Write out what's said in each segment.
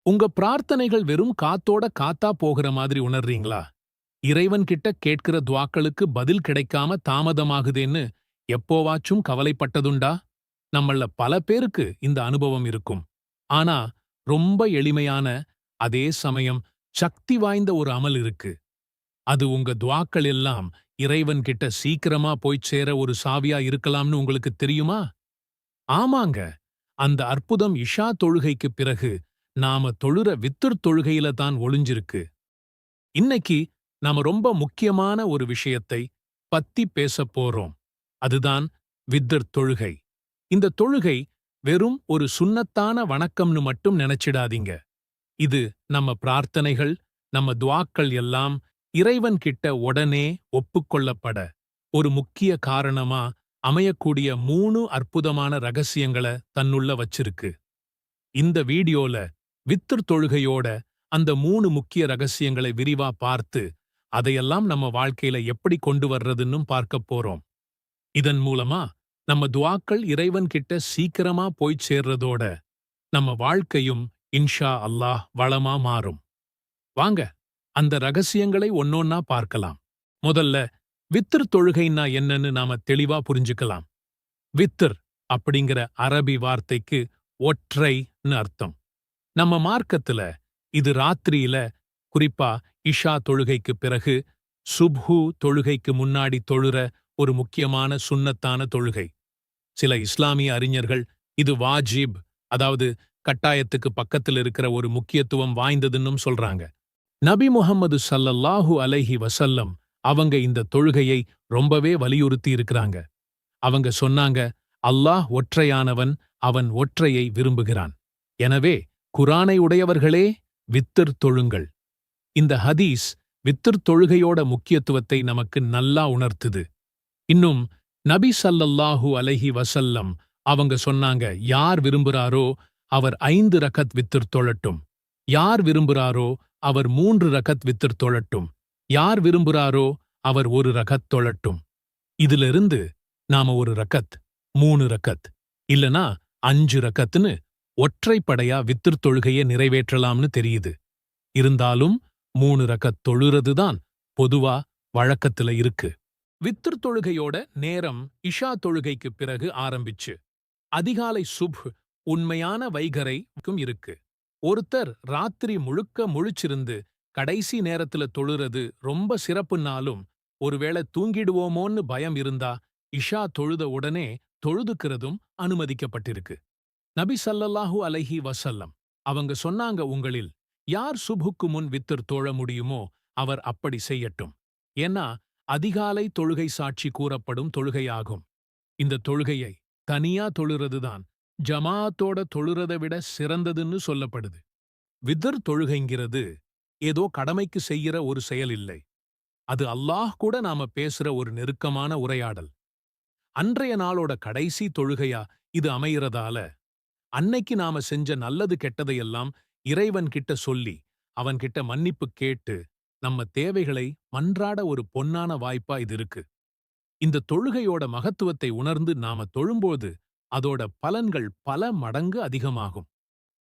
உங்க பிரார்த்தனைகள் வெறும் காத்தோட காத்தா போகிற மாதிரி உணர்றீங்களா? இறைவன் கிட்ட கேட்கிற துவாக்களுக்கு பதில் கிடைக்காம தாமதமாகுதேன்னு எப்போவாச்சும் கவலைப்பட்டதுண்டா? நம்மள பல பேருக்கு இந்த அனுபவம் இருக்கும். ஆனா, ரொம்ப எளிமையான, அதே சமயம் சக்தி வாய்ந்த ஒரு அமல் இருக்கு. அது உங்க துவாக்கள் எல்லாம் இறைவன் கிட்ட சீக்கிரமா போய்ச் சேர ஒரு சாவியா இருக்கலாம்னு உங்களுக்கு தெரியுமா? ஆமாங்க. அந்த அற்புதம் இஷா தொழுகைக்குப் பிறகு நாம தொழுற வித்ர் தொழுகையில தான் ஒளிஞ்சிருக்கு. இன்னைக்கு நாம ரொம்ப முக்கியமான ஒரு விஷயத்தை பத்தி பேசப் போறோம். அதுதான் வித்ர் தொழுகை. இந்த தொழுகை வெறும் ஒரு சுன்னத்தான வணக்கம்னு மட்டும் நினைச்சிடாதீங்க. இது நம்ம பிரார்த்தனைகள், நம்ம துஆக்கள் எல்லாம் இறைவன் கிட்ட உடனே ஒப்புக்கொள்ளப்பட ஒரு முக்கிய காரணமா அமையக்கூடிய 3 அற்புதமான ரகசியங்கள தன்னுள்ள வச்சிருக்கு. இந்த வீடியோல வித்ர் தொழுகையோட அந்த 3 முக்கிய ரகசியங்களை விரிவா பார்த்து, அதையெல்லாம் நம்ம வாழ்க்கையில எப்படி கொண்டு வர்றதுன்னும் பார்க்கப் போறோம். இதன் மூலமா நம்ம துஆக்கள் இறைவன் கிட்ட சீக்கிரமா போய்ச் சேர்றதோட நம்ம வாழ்க்கையும் இன்ஷா அல்லாஹ் வளமா மாறும். வாங்க அந்த ரகசியங்களை ஒன்னொன்னா பார்க்கலாம். முதல்ல வித்ர் தொழுகைன்னா என்னன்னு நாம தெளிவா புரிஞ்சுக்கலாம். வித்ர் அப்படிங்கிற அரபி வார்த்தைக்கு ஒற்றைன்னு அர்த்தம். நம்ம மார்க்கத்துல இது ராத்திரியில, குறிப்பா இஷா தொழுகைக்கு பிறகு சுப்ஹு தொழுகைக்கு முன்னாடி தொழுற ஒரு முக்கியமான சுன்னத்தான தொழுகை. சில இஸ்லாமிய அறிஞர்கள் இது வாஜிப், அதாவது கட்டாயத்துக்கு பக்கத்தில் இருக்கிற ஒரு முக்கியத்துவம் வாய்ந்ததுன்னும் சொல்றாங்க. நபி முஹம்மது ஸல்லல்லாஹு அலைஹி வஸல்லம் அவங்க இந்த தொழுகையை ரொம்பவே வலியுறுத்தி இருக்கிறாங்க. அவங்க சொன்னாங்க, அல்லாஹ் ஒற்றையானவன், அவன் ஒற்றையை விரும்புகிறான். எனவே குர்ஆனை உடையவர்களே வித்ர் தொழுங்கள். இந்த ஹதீஸ் வித்ர் தொழுகையோட முக்கியத்துவத்தை நமக்கு நல்லா உணர்த்துது. இன்னும் நபி ஸல்லல்லாஹு அலைஹி வஸல்லம் அவங்க சொன்னாங்க, யார் விரும்புறாரோ அவர் 5 ரகத் வித்ர் தொழட்டும். யார் விரும்புறாரோ அவர் 3 ரகத் வித்ர் தொழட்டும். யார் விரும்புறாரோ அவர் 1 ரகத் தொழட்டும். இதிலிருந்து நாம 1 ரகத், 3 ரகத், இல்லனா 5 ரகத்னு ஒற்றைப்படையா வித்ர் தொழுகையை நிறைவேற்றலாம்னு தெரியுது. இருந்தாலும் 3 ரகத் தொழுறதுதான் பொதுவா வழக்கத்துல இருக்கு. வித்ர் தொழுகையோட நேரம் இஷா தொழுகைக்கு பிறகு ஆரம்பிச்சு அதிகாலை சுப்ஹ் உண்மையான வைகரைக்கும் இருக்கு. ஒருத்தர் ராத்திரி முழுக்க முழிச்சிருந்து கடைசி நேரத்துல தொழுறது ரொம்ப சிறப்புன்னாலும், ஒருவேளை தூங்கிடுவோமோன்னு பயம் இருந்தா இஷா தொழுத உடனே தொழுதுக்கிறதும் அனுமதிக்கப்பட்டிருக்கு. நபி ஸல்லல்லாஹு அலைஹி வஸல்லம் அவங்க சொன்னாங்க, உங்களில் யார் சுப்ஹுக்கு முன் வித்ர் தொழ முடியுமோ அவர் அப்படி செய்யட்டும். ஏன்னா அதிகாலை தொழுகை சாட்சி கூறப்படும் தொழுகையாகும். இந்த தொழுகையை தனியா தொழுறதுதான் ஜமாஅத்தோட தொழுறதை விட சிறந்ததுன்னு சொல்லப்படுது. வித்ர் தொழுகைங்கிறது ஏதோ கடமைக்கு செய்யற ஒரு செயல் இல்லை. அது அல்லாஹ் கூட நாம பேசுற ஒரு நெருக்கமான உரையாடல். அன்றைய நாளோட கடைசி தொழுகையா இது அமையறதால, அன்னைக்கு நாம செஞ்ச நல்லது கெட்டதையெல்லாம் இறைவன் கிட்ட சொல்லி அவன்கிட்ட மன்னிப்பு கேட்டு நம்ம தேவைகளை மன்றாட ஒரு பொன்னான வாய்ப்பா இது இருக்கு. இந்த தொழுகையோட மகத்துவத்தை உணர்ந்து நாம தொழும்போது அதோட பலன்கள் பல மடங்கு அதிகமாகும்.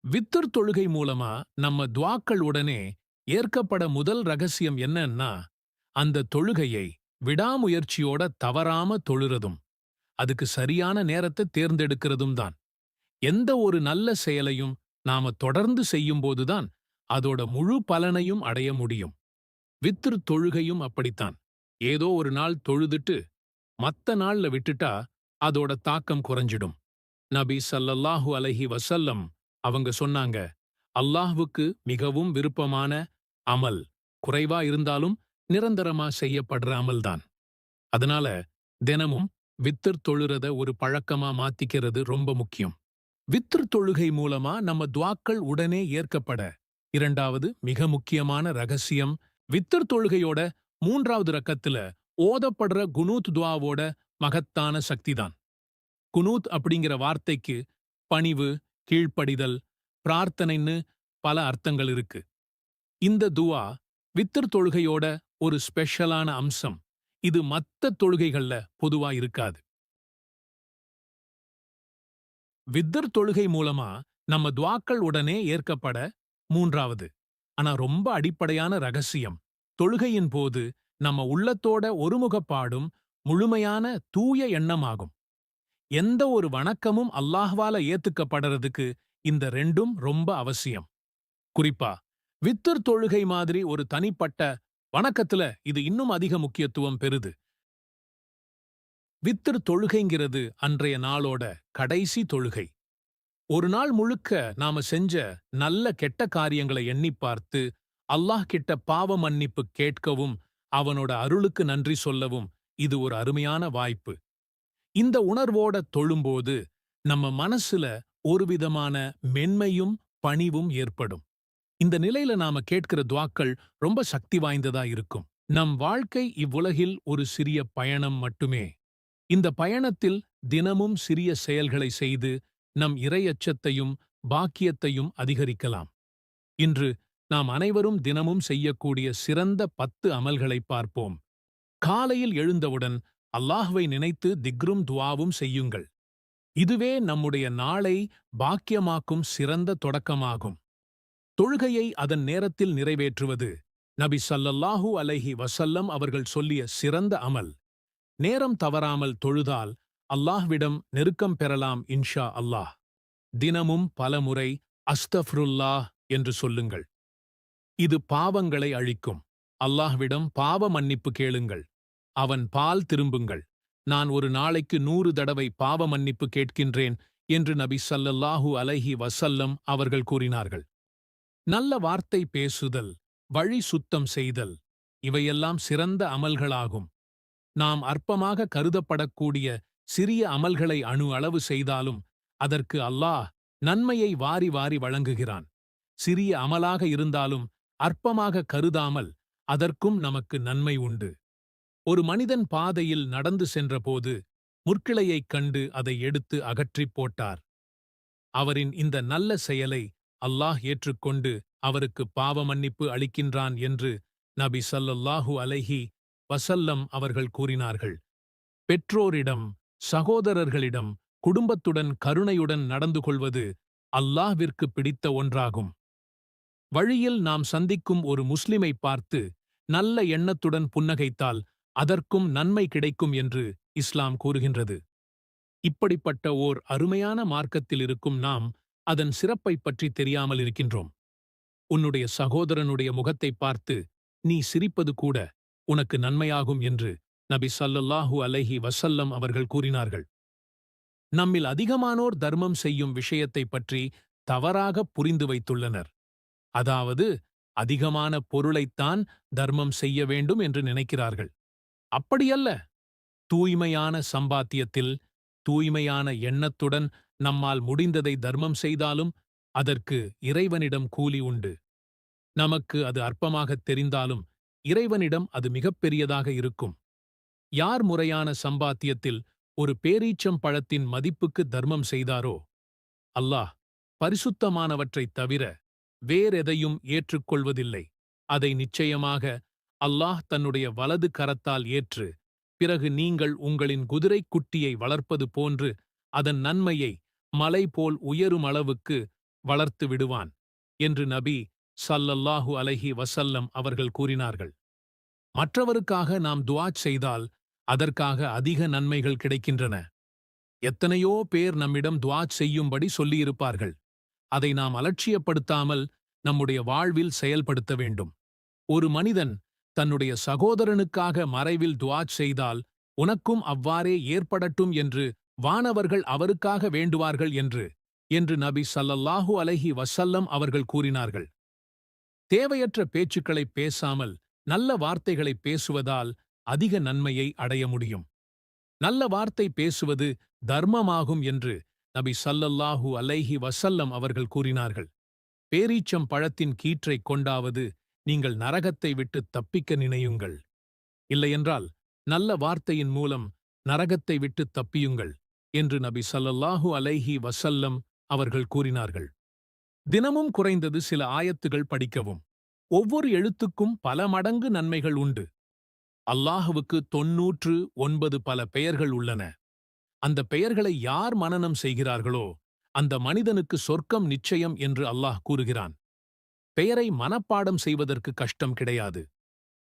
வித்ர் தொழுகை மூலமா நம்ம துஆக்கள் உடனே ஏற்கப்பட முதல் ரகசியம் என்னன்னா, அந்த தொழுகையை விடாமுயற்சியோட தவறாம தொழுறதும் அதுக்கு சரியான நேரத்தை தேர்ந்தெடுக்கிறதும் தான். எந்த ஒரு நல்ல செயலையும் நாம தொடர்ந்து செய்யும்போதுதான் அதோட முழு பலனையும் அடைய முடியும். வித்ர் தொழுகையும் அப்படித்தான். ஏதோ ஒரு நாள் தொழுதுட்டு மத்த நாள்ல விட்டுட்டா அதோட தாக்கம் குறைஞ்சிடும். நபி ஸல்லல்லாஹு அலைஹி வஸல்லம் அவங்க சொன்னாங்க, அல்லாஹ்வுக்கு மிகவும் விருப்பமான அமல் குறைவா இருந்தாலும் நிரந்தரமா செய்யப்படுற அமல்தான். அதனால தினமும் வித்ர் தொழுறத ஒரு பழக்கமா மாத்திக்கிறது ரொம்ப முக்கியம். வித்ர் தொழுகை மூலமா நம்ம துஆக்கள் உடனே ஏற்கப்பட இரண்டாவது மிக முக்கியமான ரகசியம், வித்ர் தொழுகையோட 3வது ரக்கத்துல ஓதப்படுற குனூத் துஆவோட மகத்தான சக்திதான். குனூத் அப்படிங்கிற வார்த்தைக்கு பணிவு, கீழ்ப்படிதல், பிரார்த்தனைன்னு பல அர்த்தங்கள் இருக்கு. இந்த துஆ வித்ர் தொழுகையோட ஒரு ஸ்பெஷலான அம்சம். இது மத்த தொழுகைகள்ல பொதுவா இருக்காது. வித்ர் தொழுகை மூலமா நம்ம துஆக்கள் உடனே ஏற்கப்பட மூன்றாவது, ஆனா ரொம்ப அடிப்படையான ரகசியம், தொழுகையின் போது நம்ம உள்ளத்தோட ஒருமுகப்பாடும் முழுமையான தூய எண்ணமாகும். எந்த ஒரு வணக்கமும் அல்லாஹ்வால ஏத்துக்கப்படுறதுக்கு இந்த ரெண்டும் ரொம்ப அவசியம். குறிப்பா வித்தர் தொழுகை மாதிரி ஒரு தனிப்பட்ட வணக்கத்துல இது இன்னும் அதிக முக்கியத்துவம் பெறுது. வித்தர் தொழுகைங்கிறது அன்றைய நாளோட கடைசி தொழுகை. ஒரு நாள் முழுக்க நாம செஞ்ச நல்ல கெட்ட காரியங்களை எண்ணிப் பார்த்து அல்லாஹ் கிட்ட பாவ மன்னிப்பு கேட்கவும் அவனோட அருளுக்கு நன்றி சொல்லவும் இது ஒரு அருமையான வாய்ப்பு. இந்த உணர்வோட தொழும்போது நம்ம மனசுல ஒருவிதமான மென்மையும் பணிவும் ஏற்படும். இந்த நிலையில நாம கேட்கிற துவாக்கள் ரொம்ப சக்தி வாய்ந்ததா இருக்கும். நம் வாழ்க்கை இவ்வுலகில் ஒரு சிறிய பயணம் மட்டுமே. இந்த பயணத்தில் தினமும் சிறிய செயல்களை செய்து நம் இறையச்சத்தையும் பாக்கியத்தையும் அதிகரிக்கலாம். இன்று நாம் அனைவரும் தினமும் செய்யக்கூடிய சிறந்த 10 அமல்களை பார்ப்போம். காலையில் எழுந்தவுடன் அல்லாஹ்வை நினைத்து திக்ரும் துஆவும் செய்யுங்கள். இதுவே நம்முடைய நாளை பாக்கியமாக்கும் சிறந்த தொடக்கமாகும். தொழுகையை அதன் நேரத்தில் நிறைவேற்றுவது நபி ஸல்லல்லாஹு அலைஹி வஸல்லம் அவர்கள் சொல்லிய சிறந்த அமல். நேரம் தவறாமல் தொழுதால் அல்லாஹ்விடம் நெருக்கம் பெறலாம் இன்ஷா அல்லாஹ். தினமும் பலமுறை அஸ்தஃப்ருல்லாஹ் என்று சொல்லுங்கள். இது பாவங்களை அழிக்கும். அல்லாஹ்விடம் பாவ மன்னிப்பு கேளுங்கள். அவன் பால் திரும்புங்கள். நான் ஒரு நாளைக்கு 100 தடவை பாவ மன்னிப்பு கேட்கின்றேன் என்று நபி ஸல்லல்லாஹு அலைஹி வஸல்லம் அவர்கள் கூறினார்கள். நல்ல வார்த்தை பேசுதல், வழி சுத்தம் செய்தல், இவையெல்லாம் சிறந்த அமல்களாகும். நாம் அற்பமாக கருதப்படக்கூடிய சிறிய அமல்களை அணு அளவு செய்தாலும் அதற்கு அல்லாஹ் நன்மையை வாரி வாரி வழங்குகிறான். சிறிய அமலாக இருந்தாலும் அற்பமாக கருதாமல் அதற்கும் நமக்கு நன்மை உண்டு. ஒரு மனிதன் பாதையில் நடந்து சென்றபோது முற்கிளையைக் கண்டு அதை எடுத்து அகற்றிப் போட்டார். அவரின் இந்த நல்ல செயலை அல்லாஹ் ஏற்றுக்கொண்டு அவருக்கு பாவ மன்னிப்பு அளிக்கின்றான் என்று நபி ஸல்லல்லாஹு அலைஹி வஸல்லம் அவர்கள் கூறினார்கள். பெற்றோரிடம், சகோதரர்களிடம், குடும்பத்துடன் கருணையுடன் நடந்து கொள்வது அல்லாஹ்விற்கு பிடித்த ஒன்றாகும். வழியில் நாம் சந்திக்கும் ஒரு முஸ்லிமை பார்த்து நல்ல எண்ணத்துடன் புன்னகைத்தால் அதற்கும் நன்மை கிடைக்கும் என்று இஸ்லாம் கூறுகின்றது. இப்படிப்பட்ட ஓர் அருமையான மார்க்கத்தில் இருக்கும் நாம் அதன் சிறப்பைப் பற்றி தெரியாமல் இருக்கின்றோம். உன்னுடைய சகோதரனுடைய முகத்தைப் பார்த்து நீ சிரிப்பது கூட உனக்கு நன்மையாகும் என்று நபி ஸல்லல்லாஹு அலைஹி வஸல்லம் அவர்கள் கூறினார்கள். நம்மில் அதிகமானோர் தர்மம் செய்யும் விஷயத்தைப் பற்றி தவறாக புரிந்து வைத்துள்ளனர். அதாவது அதிகமான பொருளைத்தான் தர்மம் செய்ய வேண்டும் என்று நினைக்கிறார்கள். அப்படியல்ல. தூய்மையான சம்பாத்தியத்தில் தூய்மையான எண்ணத்துடன் நம்மால் முடிந்ததை தர்மம் செய்தாலும் அதற்கு இறைவனிடம் கூலி உண்டு. நமக்கு அது அற்பமாகத் தெரிந்தாலும் இறைவனிடம் அது மிகப்பெரியதாக இருக்கும். யார் முறையான சம்பாத்தியத்தில் ஒரு பேரீச்சம் பழத்தின் மதிப்புக்கு தர்மம் செய்தாரோ அல்லாஹ் பரிசுத்தமானவற்றைத் தவிர வேறெதையும் ஏற்றுக்கொள்வதில்லை. அதை நிச்சயமாக அல்லாஹ் தன்னுடைய வலது கரத்தால் ஏற்று பிறகு நீங்கள் உங்களின் குதிரைக் குட்டியை வளர்ப்பது போன்று அதன் நன்மையை மலை போல் உயரும் அளவுக்கு வளர்த்து விடுவான் என்று நபி ஸல்லல்லாஹு அலைஹி வஸல்லம் அவர்கள் கூறினார்கள். மற்றவருக்காக நாம் துஆ செய்தால் அதற்காக அதிக நன்மைகள் கிடைக்கின்றன. எத்தனையோ பேர் நம்மிடம் துஆ செய்யும்படி சொல்லியிருப்பார்கள். அதை நாம் அலட்சியப்படுத்தாமல் நம்முடைய வாழ்வில் செயல்படுத்த வேண்டும். ஒரு மனிதன் தன்னுடைய சகோதரனுக்காக மறைவில் துஆ செய்தால் உனக்கும் அவ்வாறே ஏற்படட்டும் என்று வானவர்கள் அவருக்காக வேண்டுவார்கள் என்று நபி ஸல்லல்லாஹு அலைஹி வஸல்லம் அவர்கள் கூறினார்கள். தேவையற்ற பேச்சுக்களைப் பேசாமல் நல்ல வார்த்தைகளைப் பேசுவதால் அதிக நன்மையை அடைய முடியும். நல்ல வார்த்தை பேசுவது தர்மமாகும் என்று நபி ஸல்லல்லாஹு அலைஹி வஸல்லம் அவர்கள் கூறினார்கள். பேரீச்சம் பழத்தின் கீற்றைக் கொண்டாவது நீங்கள் நரகத்தை விட்டு தப்பிக்க நினையுங்கள். இல்லையென்றால் நல்ல வார்த்தையின் மூலம் நரகத்தை விட்டு தப்பியுங்கள் என்று நபி ஸல்லல்லாஹு அலைஹி வஸல்லம் அவர்கள் கூறினார்கள். தினமும் குறைந்தது சில ஆயத்துகள் படிக்கவும். ஒவ்வொரு எழுத்துக்கும் பல மடங்கு நன்மைகள் உண்டு. அல்லாஹுவுக்கு 99 பல பெயர்கள் உள்ளன. அந்த பெயர்களை யார் மனனம் செய்கிறார்களோ அந்த மனிதனுக்கு சொர்க்கம் நிச்சயம் என்று அல்லாஹ் கூறுகிறான். பெயரை மனப்பாடம் செய்வதற்கு கஷ்டம் கிடையாது.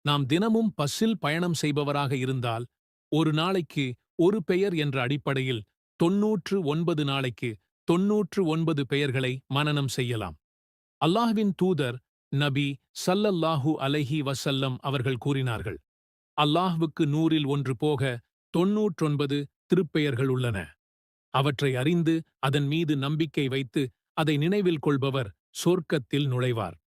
நாம் தினமும் பஸ்ஸில் பயணம் செய்பவராக இருந்தால் ஒரு நாளைக்கு ஒரு பெயர் என்ற அடிப்படையில் 99 நாளைக்கு 99 பெயர்களை மனனம் செய்யலாம். அல்லாஹ்வின் தூதர் நபி ஸல்லல்லாஹு அலைஹி வஸல்லம் அவர்கள் கூறினார்கள், அல்லாஹ்வுக்கு 100இல் 1 போக 99 திருப்பெயர்கள் உள்ளன. அவற்றை அறிந்து அதன் மீது நம்பிக்கை வைத்து அதை நினைவில் கொள்பவர் சொர்க்கத்தில் நுழைவார்.